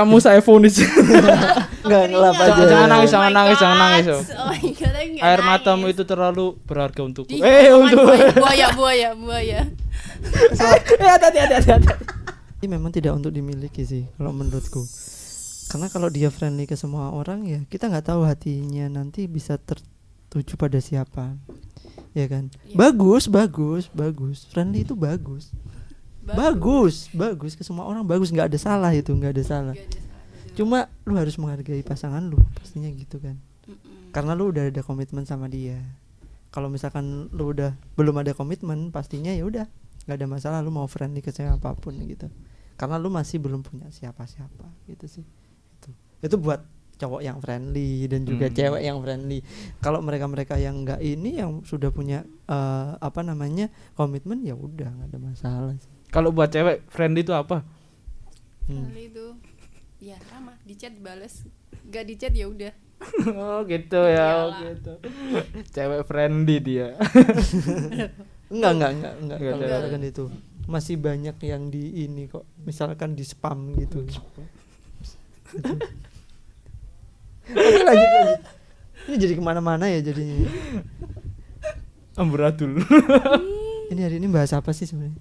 Kamu saya vonis. Enggak ngelap aja. Jangan nangis, jangan nangis, jangan nangis. Oh my god, aku nggak Air nangis. matamu itu terlalu berharga untukku. Untuk Untuk. buaya. Hati-hati. Ini memang tidak untuk dimiliki sih kalau menurutku. Karena kalau dia friendly ke semua orang ya kita nggak tahu hatinya nanti bisa tertuju pada siapa. Ya kan? Iya. Bagus. Friendly itu bagus. Bagus ke semua orang bagus, nggak ada salah itu, nggak ada salah. Nggak ada salah, betul. Cuma lu harus menghargai pasangan lu, pastinya gitu kan. Karena lu udah ada komitmen sama dia. Kalau misalkan lu udah belum ada komitmen, pastinya ya udah nggak ada masalah lu mau friendly ke siapapun gitu. Karena lu masih belum punya siapa-siapa gitu sih. Itu buat cowok yang friendly dan juga cewek yang friendly. Kalau mereka yang enggak ini yang sudah punya komitmen ya udah nggak ada masalah sih. Kalau buat cewek friendly itu apa? Kali itu ya sama, di chat bales, gak di chat ya udah. Oh gitu ya, Iyalah. gitu. Cewek friendly dia. Enggak. Enggak, Kalau enggak. misalkan itu masih banyak yang di ini kok. Misalkan di spam gitu. Oke, lanjut. Ini jadi kemana-mana ya jadinya. Amburadul. Ini hari ini bahas apa sih sebenarnya?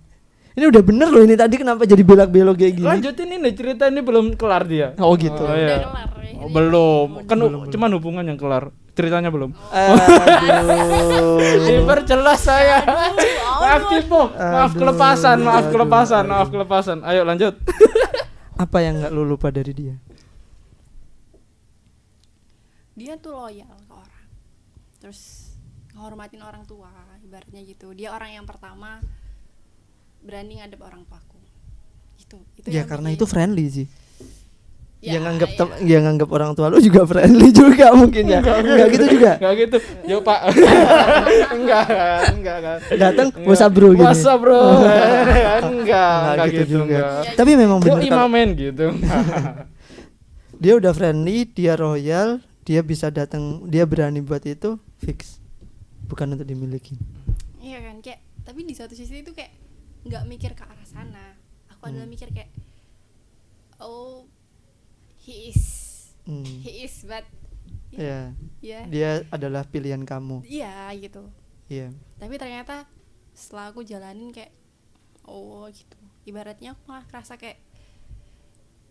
Ini udah bener loh ini tadi kenapa jadi belok-belok kayak gini? Lanjutin ini cerita ini belum kelar dia. Oh gitu. Oh, Udah iya. kelar ya. Oh, belum. Kan Belum. cuman hubungan yang kelar. Ceritanya belum. Aduh. Diperjelas saya. Maaf Tipo. Maaf Aduh. kelepasan. Ayo lanjut. Apa yang nggak lu lupa dari dia? Dia tuh loyal ke orang, terus ngehormatin orang tua, ibaratnya gitu. Dia orang yang pertama berani ngadep orang tuaku. Itu Ya yang karena bikin- itu friendly sih. Ya, Yang nganggap ya. yang nganggap orang tua lu juga friendly juga mungkin ya. Enggak gitu juga. Enggak gitu. Yuk Pak. Enggak kan. Datang wasa bro gitu. Masa bro. Enggak gitu juga. enggak. Tapi memang Yuk benar kalau imamen gitu. dia udah friendly, dia royal, dia bisa datang, dia berani buat itu fix. Bukan untuk dimiliki. Iya kan, kayak tapi di satu sisi itu kayak nggak mikir ke arah sana. Aku adalah mikir kayak oh he is but Ya, ya dia adalah pilihan kamu. iya gitu. Iya. Tapi ternyata setelah aku jalanin kayak oh gitu. Ibaratnya aku malah kerasa kayak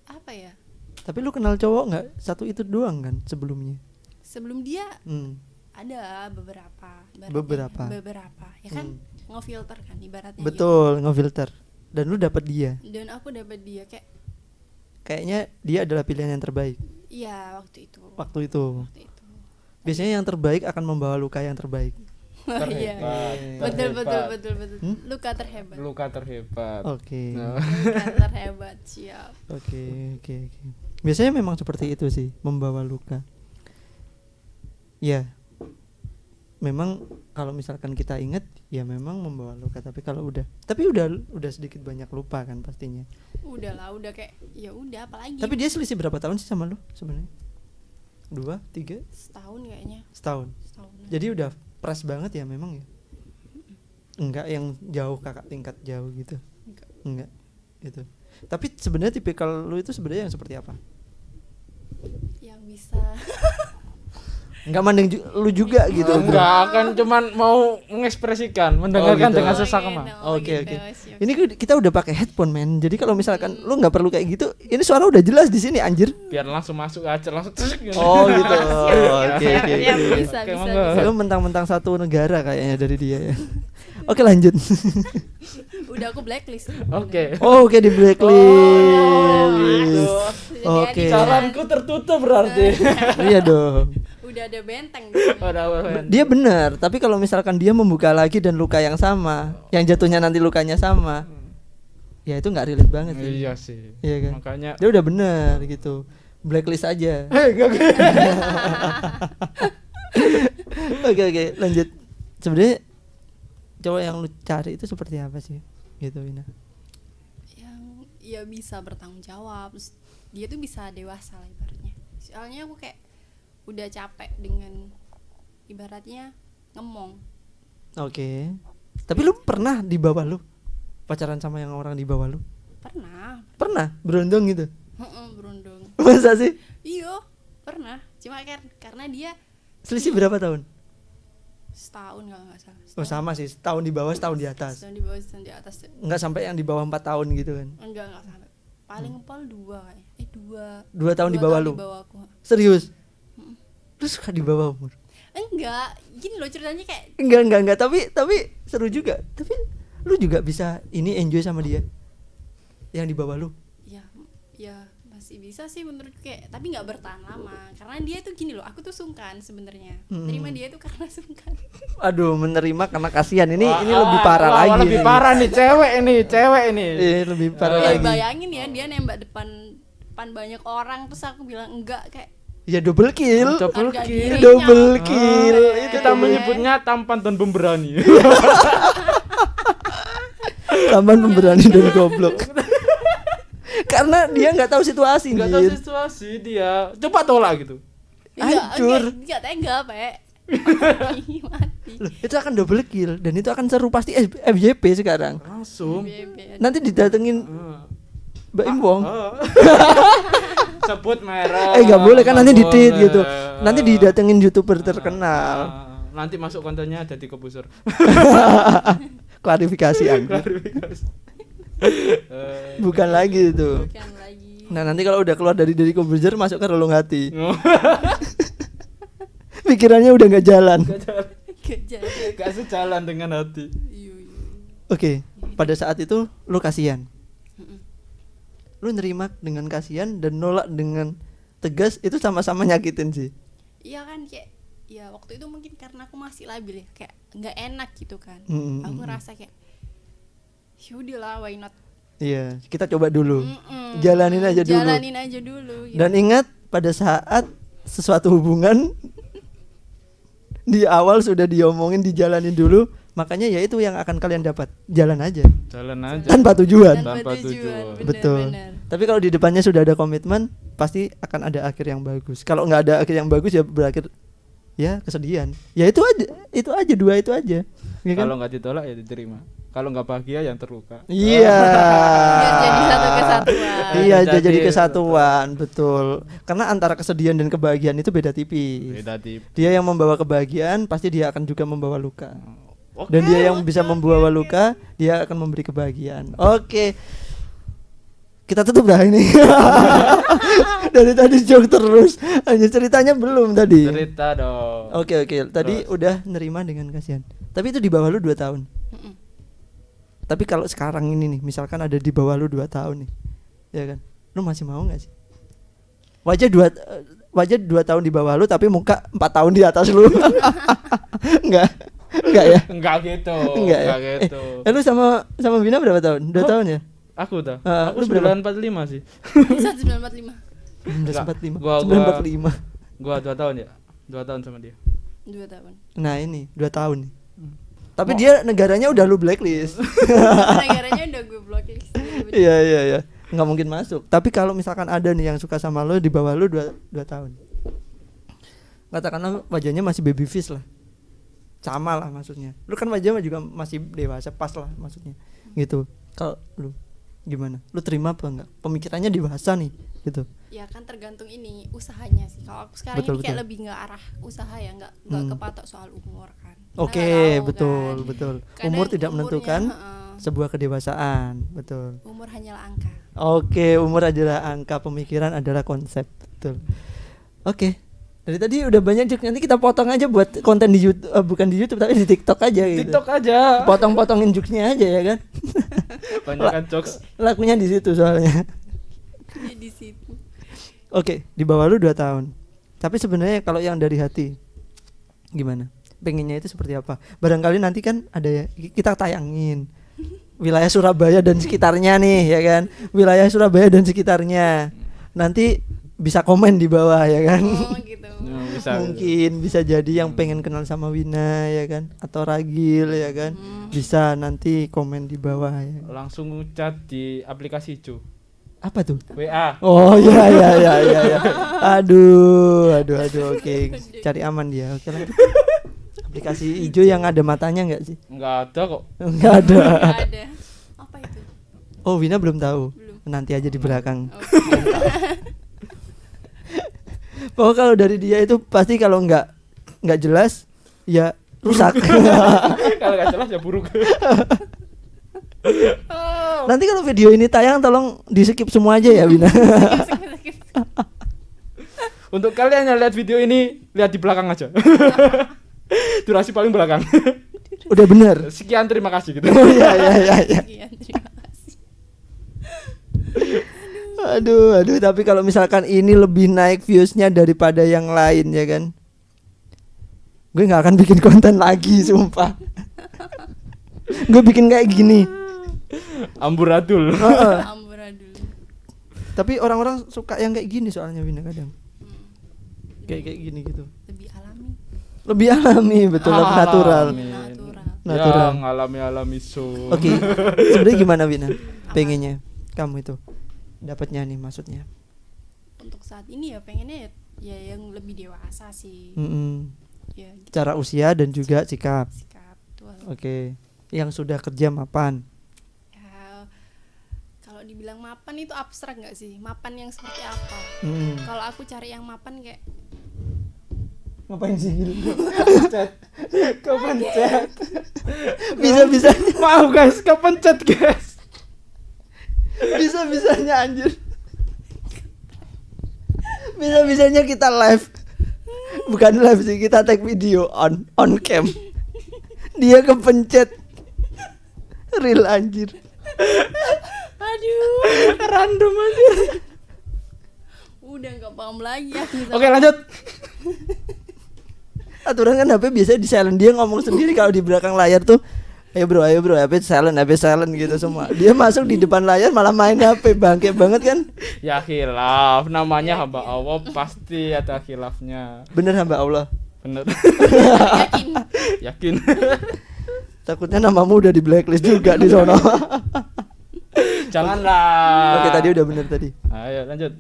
apa ya? Tapi lu kenal cowok nggak? Satu itu doang kan sebelumnya? Sebelum dia Hmm. ada beberapa ya kan, ngefilter kan ibaratnya Betul, ngefilter. Dan lu dapet dia. gitu. Dan aku dapat dia kayak Kayaknya dia adalah pilihan yang terbaik iya waktu itu waktu itu. itu Biasanya yang terbaik akan membawa luka yang terbaik. iya betul luka terhebat Luka terhebat. Oke. Nah. luka terhebat siap. Oke. Biasanya memang seperti itu sih, membawa luka. Ya. Memang kalau misalkan kita ingat ya memang membawa luka, tapi kalau udah sedikit banyak lupa kan pastinya. Udah kayak ya udah apalagi Tapi dia selisih berapa tahun sih sama lu sebenarnya? 2, 3, setahun kayaknya setahun. Jadi udah fresh banget ya memang ya. Enggak yang jauh kakak tingkat jauh gitu. Enggak. Gitu. Tapi sebenarnya tipikal lu itu sebenarnya yang seperti apa? yang bisa Enggak mandang lu juga gitu. Enggak, kan cuman mau mengekspresikan, mendengarkan gitu. dengan Oh, seksama. gitu, Oke. gitu, siap. Ini kita udah pakai headphone men. Jadi kalau misalkan lu nggak perlu kayak gitu, ini suara udah jelas di sini anjir. Biar langsung masuk aja langsung. Oh gitu. Oke. Ya, bisa Oke, bisa, monggo. bisa. Lu mentang-mentang satu negara kayaknya dari dia ya. Oke lanjut. Udah aku blacklist. Oke. Oh, oke di blacklist. Oke. Saranku tertutup berarti. Iya dong. Udah ada benteng. Dia benar, tapi kalau misalkan dia membuka lagi dan luka yang sama, yang jatuhnya nanti lukanya sama, ya itu nggak relate banget sih. Iya sih. Iya kan? Makanya Dia udah benar gitu. Blacklist aja. Oke, lanjut. Sebenarnya cowok yang lu cari itu seperti apa sih? Gitu Wina. Yang ya bisa bertanggung jawab, terus dia tuh bisa dewasa lah ibaratnya. Soalnya aku kayak udah capek dengan ibaratnya ngemong. Oke. Tapi lu pernah di bawah lu pacaran sama yang orang di bawah lu? Pernah Pernah? Berondong gitu? Berundung. Masa sih? Iya, pernah. Cuma karena dia Selisih berapa tahun? setahun kalau nggak salah. Oh sama sih, setahun di bawah, setahun di atas. Setahun di bawah, setahun di atas. Enggak sampai yang di bawah 4 tahun gitu kan. Enggak sampai. Paling pol 2 kayaknya. 2 tahun di bawah lu. Di bawah aku. Serius? Terus suka di bawah umur? Enggak, gini loh ceritanya kayak Enggak, tapi seru juga. Tapi lu juga bisa ini enjoy sama dia. Yang di bawah lu. ya masih bisa sih menurutku kayak, tapi nggak bertahan lama karena dia tuh gini loh, aku tuh sungkan sebenarnya. Terima dia tuh karena sungkan. Aduh, menerima karena kasihan. Ini lebih parah lagi. Lebih parah nih cewek ini. Lebih parah Ya lagi. bayangin ya, dia nembak depan banyak orang terus aku bilang enggak, kayak Ya double kill. Double harga kill. dirinya. Double kill. Itu Kita menyebutnya tampan dan pemberani. Tampan pemberani dan goblok. Karena dia nggak tahu situasi. Enggak tahu Dir. situasi dia. Coba tolak gitu. Hancur. Enggak tega, Pak. Mati. Loh, itu akan double kill dan itu akan seru pasti FYP sekarang. Langsung. Nanti didatengin Mbak Imbong. Sebut merek. Nggak boleh kan, nanti boleh. didit gitu. Nanti didatengin YouTuber terkenal. Nanti masuk kontennya jadi kebusur. Klarifikasi anjir. Klarifikasi. Bukan lagi itu. Bukan lagi. Nah, nanti kalau udah keluar dari Kobuzer masuk ke relung hati. Pikirannya udah nggak jalan. Gak sejalan dengan hati. Oke, pada saat itu lu kasihan. Lu nerima dengan kasihan dan nolak dengan tegas, itu sama-sama nyakitin sih. Iya kan, kayak ya waktu itu mungkin karena aku masih labil ya, kayak nggak enak gitu kan. Aku ngerasa kayak yaudahlah, why not. Iya, kita coba dulu. Jalanin aja dulu. Jalanin aja dulu gitu. Dan ingat, pada saat sesuatu hubungan di awal sudah diomongin, dijalanin dulu, makanya ya itu yang akan kalian dapat. Jalan aja. Jalan aja. Tanpa tujuan. Tanpa tujuan. Betul. Tapi kalau di depannya sudah ada komitmen, pasti akan ada akhir yang bagus. Kalau nggak ada akhir yang bagus, ya berakhir ya kesedihan. Ya itu aja dua itu aja. Ya kan? Kalau nggak ditolak ya diterima. Kalau nggak bahagia yang terluka. Iya. Biar jadi satu kesatuan. Iya, jadi kesatuan, betul. Karena antara kesedihan dan kebahagiaan itu beda tipis. Beda tipis. Dia yang membawa kebahagiaan, pasti dia akan juga membawa luka. Dan dia yang bisa membawa luka, dia akan memberi kebahagiaan. Oke. Kita tutup dah ini. Dari tadi joke terus. Hanya ceritanya belum tadi. Cerita dong. Oke. Tadi udah nerima dengan kasihan. Tapi itu di bawah lu 2 tahun. Tapi kalau sekarang ini nih, misalkan ada di bawah lu 2 tahun nih, ya kan, lu masih mau nggak sih? Wajah 2 tahun di bawah lu, tapi muka 4 tahun di atas lu. Enggak ya? Enggak gitu. Enggak ya? Gitu. Lu sama Bina berapa tahun? 2 tahun ya? Aku dah. lu Aku berapa? 945 sih. Bisa 945. 945. Gua 2 tahun ya. 2 tahun sama dia. 2 tahun. Nah ini 2 tahun nih. Tapi dia negaranya udah lu blacklist. Negaranya udah gue blocklist. Iya. Nggak mungkin masuk. Tapi kalau misalkan ada nih yang suka sama lu di bawah lu 2 tahun. Katakanlah wajahnya masih baby face lah. Sama lah maksudnya. Lu kan wajahnya juga masih dewasa, pas lah maksudnya. Gitu. Kalau lu gimana? Lu terima apa enggak? Pemikirannya dewasa nih, gitu. Ya kan tergantung ini usahanya sih. Kalau aku sekarang Betul, ini kayak betul. lebih nggak arah usaha ya, nggak kepatok soal umur kan. Kita Oke, nggak tahu betul. Kadang Umur tidak umurnya, menentukan sebuah kedewasaan, betul. umur hanyalah angka. Oke, umur adalah angka, pemikiran adalah konsep, betul. Oke. Dari tadi udah banyak joke, nanti kita potong aja buat konten di YouTube, bukan di YouTube tapi di TikTok aja gitu. TikTok aja. Potong-potongin jokesnya aja ya kan. Banyakan jokes. Lakunya di situ soalnya. Jadi di situ. Oke, di bawah lu 2 tahun. Tapi sebenarnya kalau yang dari hati gimana? Pengennya itu seperti apa? Barangkali nanti kan ada ya, kita tayangin wilayah Surabaya dan sekitarnya nih ya kan. Wilayah Surabaya dan sekitarnya. Nanti bisa komen di bawah ya kan. Oh gitu. Mungkin bisa jadi yang pengen kenal sama Wina ya kan, atau Ragil ya kan. Bisa nanti komen di bawah ya. Langsung chat di aplikasi Cu. Apa tuh? WA. Oh ya. Aduh, oke. Cari aman dia. Oke lah. Aplikasi hijau yang ada matanya enggak sih? Enggak ada kok. Enggak ada. Nggak ada. Apa itu? Oh, Wina belum tahu. Belum. nanti aja di belakang. Oke. Pokoknya kalau dari dia itu pasti kalau nggak jelas ya rusak. Kalau nggak jelas ya buruk. Nanti kalau video ini tayang tolong di skip semua aja ya Wina. Untuk kalian yang lihat video ini, lihat di belakang aja. Durasi paling belakang. Udah bener. Sekian, terima kasih gitu. Oh iya. Sekian, terima kasih. Aduh, tapi kalau misalkan ini lebih naik viewsnya daripada yang lain ya kan, gue nggak akan bikin konten lagi, sumpah. Gue bikin kayak gini. Amburadul. Amburadul. Tapi orang-orang suka yang kayak gini soalnya Wina kadang. Kayak gini gitu. Lebih alami. Betul, natural. Natural. Yang alami so. Oke. Sebenarnya gimana Wina? Pengennya kamu itu dapatnya nih maksudnya. Untuk saat ini ya pengennya ya yang lebih dewasa sih. Ya, gitu. Cara usia dan juga sikap. Betul. Oke. Yang sudah kerja mapan. Ya, kalau dibilang mapan itu abstrak nggak sih? Mapan yang seperti apa? Kalau aku cari yang mapan kayak Ngapain sih gitu? Kepencet. Bisa. Maaf guys, kepencet guys. Bisa-bisanya anjir. Bisa-bisanya kita live. Bukan live sih, kita take video on cam. Dia kepencet. Real anjir. aduh, Random aja. udah nggak paham lagi aku. Oke, lanjut. Aturan kan HP biasanya di silent. Dia ngomong sendiri kalau di belakang layar tuh, ayo bro HP silent gitu semua. Dia masuk di depan layar malah main HP, bangke banget kan. Ya khilaf, namanya hamba Allah pasti ada khilafnya. Bener hamba Allah. Bener. Yakin. Takutnya namamu udah di blacklist juga di sono. Janganlah. Oke, tadi udah bener tadi. Ayo lanjut.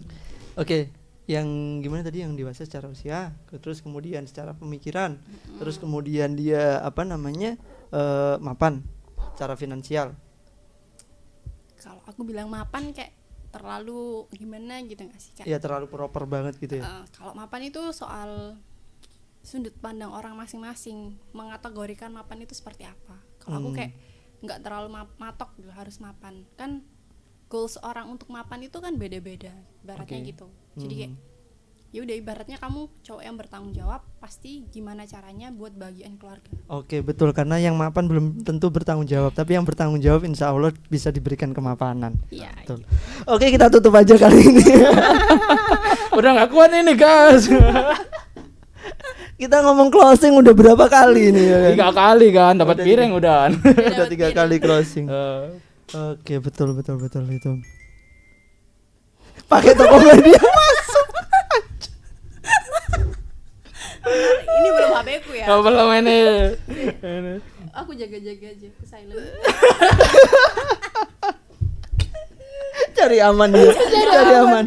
Oke, yang gimana tadi, yang dewasa secara usia, terus kemudian secara pemikiran, terus kemudian dia mapan secara finansial. Kalau aku bilang mapan kayak terlalu gimana gitu nggak sih? Iya, terlalu proper banget gitu ya. Kalau mapan itu soal sudut pandang orang masing-masing, mengategorikan mapan itu seperti apa. Kalau aku kayak nggak terlalu matok gitu, harus mapan. Kan goals orang untuk mapan itu kan beda-beda, ibaratnya gitu. Jadi kayak ya udah, ibaratnya kamu cowok yang bertanggung jawab, pasti gimana caranya buat bagian keluarga. Oke, betul, karena yang mapan belum tentu bertanggung jawab, tapi yang bertanggung jawab insya Allah bisa diberikan kemapanan. Iya. Betul. Oke, kita tutup aja kali ini. Udah nggak kuat ini guys. Kita ngomong closing udah berapa kali ini ya kan? 3 kali kan, dapat Udah piring udah. Udah 3 kali closing. Oke, betul itu. Pakai Tokopedia masuk. Ini belum HP ku ya. Enggak belum ini. Aku jaga-jaga aja, aku silent. Cari aman dia. Cari aman.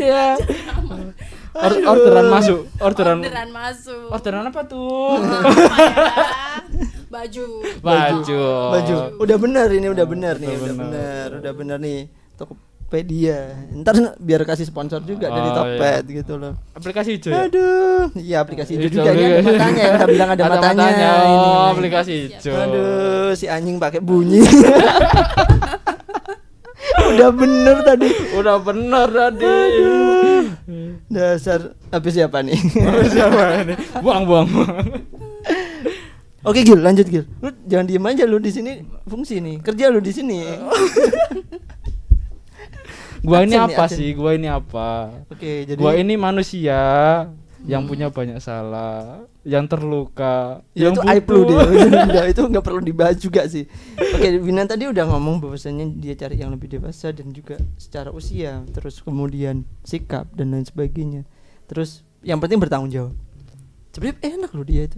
Orderan masuk. Orderan Oh. apa Orderan apa tuh? ya? Baju. Udah bener nih, udah bener nih. Tokopedia. Ntar biar kasih sponsor juga dari Tokped gitu loh. Aplikasi hijau ya? Aduh, iya aplikasi hijau Hijau juga ini ada juga. matanya, udah bilang ada matanya. Ini. Oh, aplikasi hijau. Aduh, si anjing pakai bunyi. Udah bener tadi. Dasar habis siapa nih? Siapa ini? Buang. Oke Gil, lanjut Gil. Lu jangan diem aja, lu di sini fungsi nih. Kerja lu di sini. Gua ini Absen nih, apa absen. sih? Gua ini apa? Oke, jadi Gua ini manusia yang punya banyak salah, yang terluka, ya yang itu aib lu dia. Udah, itu nggak perlu dibahas juga sih. Oke, Winan tadi udah ngomong bahwasanya dia cari yang lebih dewasa dan juga secara usia, terus kemudian sikap dan lain sebagainya. Terus yang penting bertanggung jawab. Sebenarnya enak loh dia itu.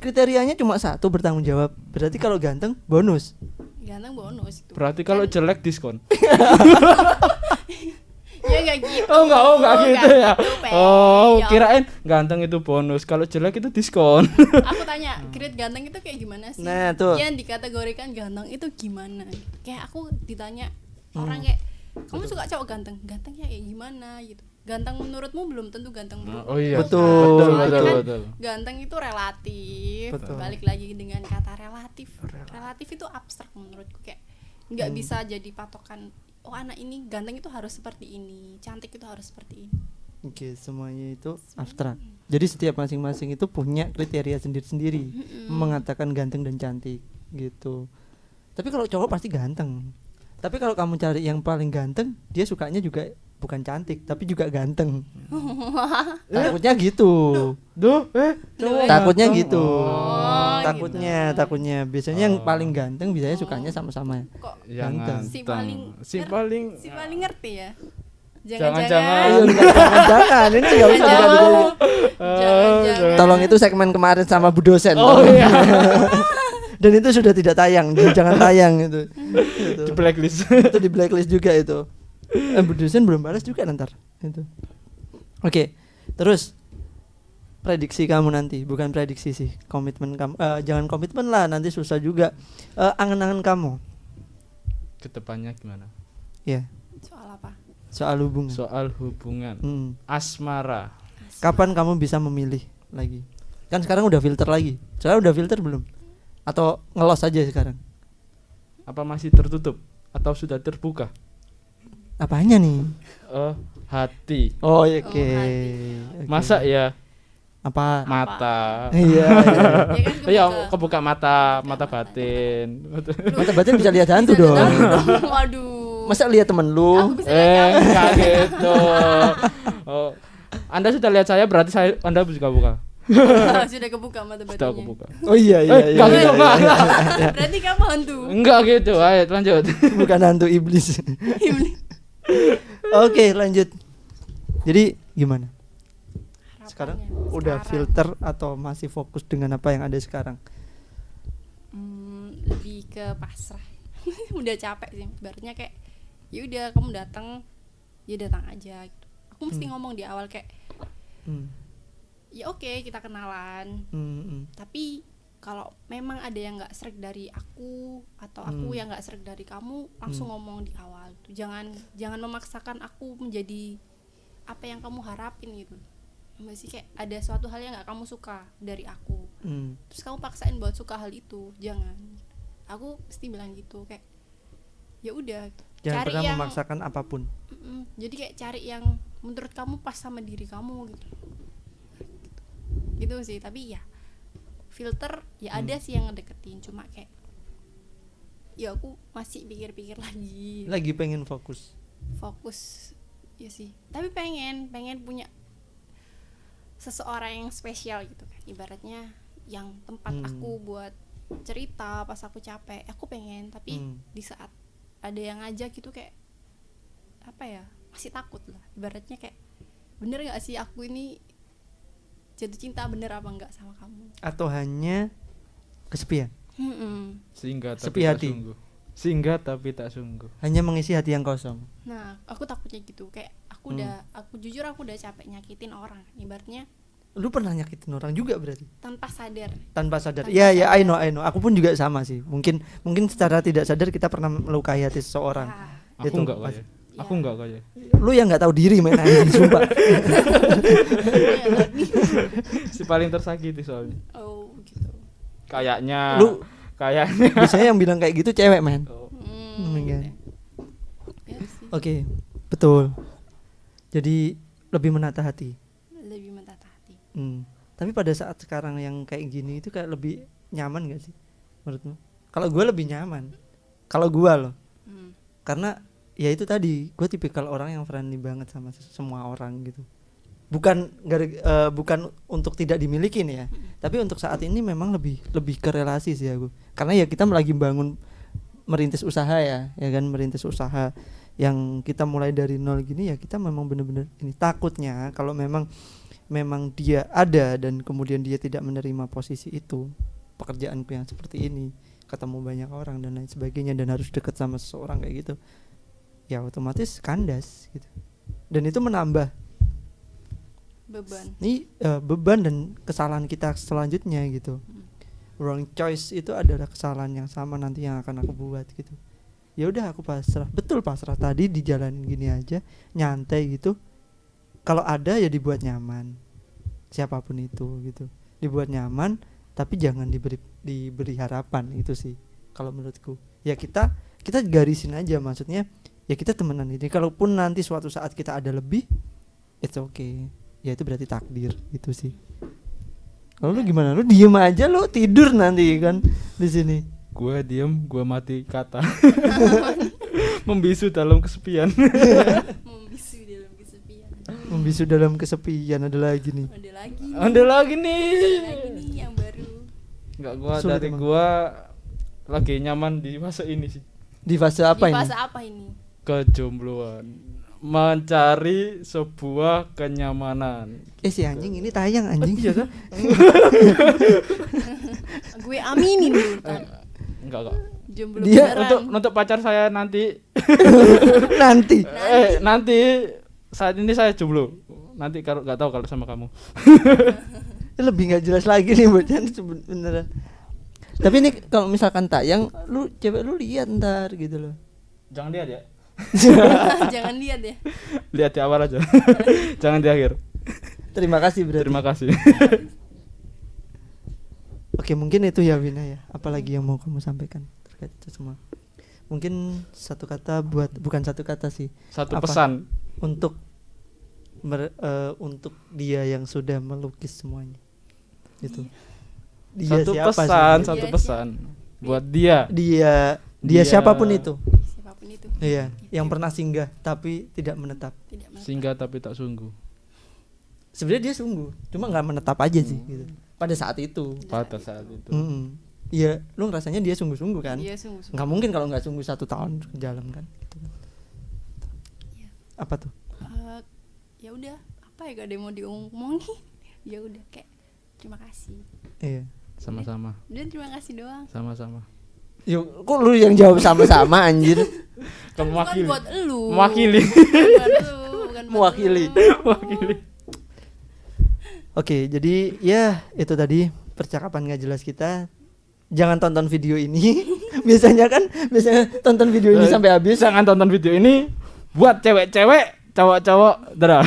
Kriterianya cuma satu, bertanggung jawab. Berarti kalau ganteng bonus. Ganteng bonus itu. Berarti kalau jelek diskon. Ya enggak gitu. Oh enggak gitu ya. Pe. Oh, Ya. kirain ganteng itu bonus, kalau jelek itu diskon. Aku tanya, grade ganteng itu kayak gimana sih? Nah, tuh. Yang dikategorikan ganteng itu gimana? Kayak aku ditanya orang kayak kamu suka cowok ganteng, gantengnya kayak gimana gitu. Ganteng menurutmu belum tentu ganteng menurutku. Oh iya. Betul. Soalnya kan betul. ganteng itu relatif. Betul. Balik lagi dengan kata relatif. Relatif itu abstrak menurutku, kayak nggak bisa jadi patokan. Oh anak ini ganteng itu harus seperti ini, cantik itu harus seperti ini. Oke, semuanya itu abstrak. Jadi setiap masing-masing itu punya kriteria sendiri-sendiri mengatakan ganteng dan cantik gitu. Tapi kalau cowok pasti ganteng. Tapi kalau kamu cari yang paling ganteng, dia sukanya juga bukan cantik, tapi juga ganteng. Takutnya gitu. Duh, Cowok Takutnya ganteng. gitu. Oh, Takutnya biasanya yang Oh. paling ganteng biasanya sukanya sama-sama. Kok Yang Ganteng. si paling si si paling ngerti ya? Jangan-jangan. Ayo jangan, ini nggak usah Jangan-jangan. Jangan. Tolong itu segmen kemarin sama Bu dosen. Oh iya. Dan itu sudah tidak tayang, jangan tayang itu. Di blacklist. Itu di blacklist juga itu. Bu dosen belum balas juga ntar itu. Oke, terus prediksi kamu nanti, bukan prediksi sih, komitmen kamu. Jangan komitmen lah, nanti susah juga. Angan-angan kamu, Kedepannya gimana? ya, Soal apa? soal hubungan. Soal hubungan. Asmara. Kapan kamu bisa memilih lagi? Kan sekarang udah filter lagi. Sekarang udah filter belum? Atau ngelos aja sekarang? Apa masih tertutup atau sudah terbuka? Apanya nih? Hati. Oh, oke. hati. Oke. Masa ya Apa? mata. Iya. Ya kan Ya kebuka. kebuka mata batin. Mata batin bisa lihat hantu Bisa dong. datang. Waduh. Masa lihat temen lu? Aku bisa lihat kamu. Enggak gitu. Oh, Anda sudah lihat saya berarti Anda juga buka. Sudah kebuka mata Sudah batinnya. kebuka. Oh iya iya iya. Enggak iya, gitu, iya, Pak. iya. Berarti kamu hantu. Enggak gitu. Ayo lanjut. Bukan hantu iblis. Oke, lanjut. Jadi gimana? Sekarang Harapannya. udah Sekarang, filter atau masih fokus dengan apa yang ada sekarang? lebih ke pasrah. Udah capek sih. Ibaratnya kayak ya udah kamu datang, ya datang aja gitu. Aku mesti ngomong di awal kayak Hmm. ya oke kita kenalan, tapi kalau memang ada yang nggak serg dari aku atau aku yang nggak serg dari kamu, langsung ngomong di awal tuh. Jangan memaksakan aku menjadi apa yang kamu harapin gitu. Masih kayak ada suatu hal yang nggak kamu suka dari aku, terus kamu paksain buat suka hal itu, jangan. Aku pasti bilang gitu kayak ya udah Jangan cari pernah yang memaksakan apapun. jadi kayak cari yang menurut kamu pas sama diri kamu gitu sih. Tapi ya filter ya ada sih yang ngedeketin, cuma kayak ya aku masih pikir-pikir lagi, Lagi pengen fokus. ya sih. Tapi pengen punya seseorang yang spesial gitu kan, ibaratnya yang tempat aku buat cerita pas aku capek, aku pengen. Tapi di saat ada yang ngajak gitu kayak apa ya, masih takut lah, ibaratnya kayak bener nggak sih aku ini jatuh cinta bener apa enggak sama kamu, Atau hanya kesepian? Sehingga tapi Sepi tak hati. sungguh. Sehingga tapi tak sungguh. Hanya mengisi hati yang kosong. Nah aku takutnya gitu, kayak aku udah capek nyakitin orang, ibaratnya Lu pernah nyakitin orang juga berarti? tanpa sadar. Tanpa sadar. Tanpa Iya ya, I sadar. know. Aku pun juga sama sih. Mungkin secara tidak sadar kita pernah melukai hati seseorang. Ah, Aku Itu enggak pas- kaya. Ya. Aku enggak kaya. Lu yang nggak tahu diri main anjing sumpah. iya lagi. Si paling tersakiti soalnya. Oh gitu. Kayaknya Lu kayaknya. biasanya yang bilang kayak gitu cewek, men. Gitu. Kan. Ya sih, Oke, betul. Jadi lebih menata hati. lebih mentata hati. Tapi pada saat sekarang yang kayak gini itu kayak lebih nyaman gak sih menurutmu? Kalau gue lebih nyaman. Kalau gue loh. Karena ya itu tadi, gue tipikal orang yang friendly banget sama semua orang gitu. Bukan untuk tidak dimiliki nih ya. Tapi untuk saat ini memang lebih ke relasi sih aku. Karena ya kita lagi merintis usaha ya kan, merintis usaha yang kita mulai dari nol gini ya, kita memang benar-benar ini takutnya kalau memang dia ada dan kemudian dia tidak menerima posisi itu, pekerjaanku yang seperti ini, ketemu banyak orang dan lain sebagainya, dan harus dekat sama seseorang kayak gitu, ya otomatis kandas gitu. Dan itu menambah beban dan kesalahan kita selanjutnya gitu. Wrong choice itu adalah kesalahan yang sama nanti yang akan aku buat gitu. ya udah aku pasrah, betul pasrah tadi dijalanin gini aja, nyantai gitu. Kalau ada ya dibuat nyaman, siapapun itu gitu, dibuat nyaman, tapi jangan diberi harapan, itu sih kalau menurutku. Ya kita garisin aja, maksudnya ya kita temenan ini, kalaupun nanti suatu saat kita ada lebih, it's okay, ya itu berarti takdir, itu sih. Kalau lu gimana, lu diem aja, lu tidur nanti kan di sini. Gue diem, gue mati kata. Membisu dalam kesepian. Membisu dalam kesepian, ada lagi nih. Ada lagi nih. yang baru. Enggak, gua Sulit dari emang. gua lagi nyaman di fase ini sih. Di fase apa Di ini? fase apa ini? Kejombloan. Mencari sebuah kenyamanan. Si anjing ini tayang anjing. Iya, Gue aminin dulu ntar. Enggak. Jomblo Dia beneran. Untuk pacar saya nanti Nanti. nanti saat ini saya jomblo. Nanti kalau enggak tahu kalau sama kamu. Lebih nggak jelas lagi nih bocah beneran. Tapi ini kalau misalkan tayang, lu cewek lu lihat ntar gitu loh. Jangan lihat ya. Jangan lihat ya. Lihat di awal aja. Jangan di akhir. Terima kasih berarti. Terima kasih. Oke, mungkin itu ya Wina ya. Apalagi yang mau kamu sampaikan terkait itu semua? Mungkin satu kata bukan satu kata sih. Satu Apa? pesan. Untuk untuk dia yang sudah melukis semuanya. Itu. Dia Satu siapa pesan, sih? satu Dia pesan buat dia. Dia siapapun itu. Siapapun itu. Iya, yang pernah singgah tapi tidak menetap. Tidak menetap. Singgah tapi tak sungguh. Sebenarnya dia sungguh, cuma nggak menetap aja sih gitu. Pada saat itu. Pada saat itu. Iya, lu ngerasanya dia sungguh-sungguh kan? Iya sungguh-sungguh. Nggak mungkin kalau nggak sungguh 1 tahun jalan kan? Gitu. Iya. Apa tuh? Ya udah, apa ya gak ada yang mau diomongin. Ya udah kayak terima kasih. Iya. Sama-sama. Udah terima kasih doang. Sama-sama. Yuk, kok lu yang jawab sama-sama anjir? Kan bukan buat elu. Mewakili. Bukan lu, bukan buat Mewakili. elu. Mewakili. Oke, jadi ya itu tadi percakapan nggak jelas kita. Jangan tonton video ini. biasanya tonton video ini sampai habis. Jangan tonton video ini buat cewek-cewek, cowok-cowok, darah.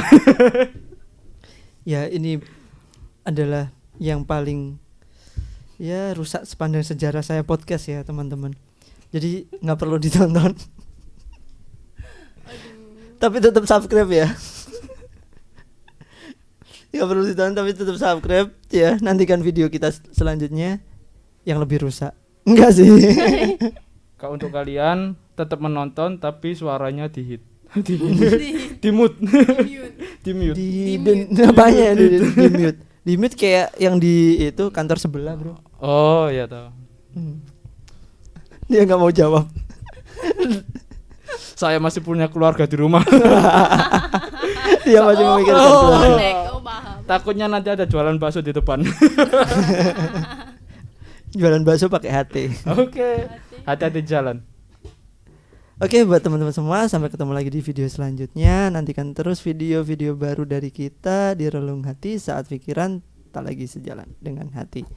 Ya, ini adalah yang paling ya rusak sepanjang sejarah saya podcast ya, teman-teman. Jadi nggak perlu ditonton. Tapi tetap subscribe ya. Nggak perlu ditonton tapi tetap subscribe ya. Nantikan video kita selanjutnya yang lebih rusak. Enggak sih. Kalau untuk kalian tetap menonton tapi suaranya di mute. Di mute. Apanya di mute? Di mute kayak yang di itu kantor sebelah, Bro. Oh, iya tahu. Dia nggak mau jawab. Saya masih punya keluarga di rumah. Dia masih memikirkan keluarga. Connect, paham. Takutnya nanti ada jualan bakso di depan. Jualan bakso pakai HT. Oke. Hati-hati jalan. Oke, buat teman-teman semua, sampai ketemu lagi di video selanjutnya. Nantikan terus video-video baru dari kita di Relung Hati saat pikiran tak lagi sejalan dengan hati.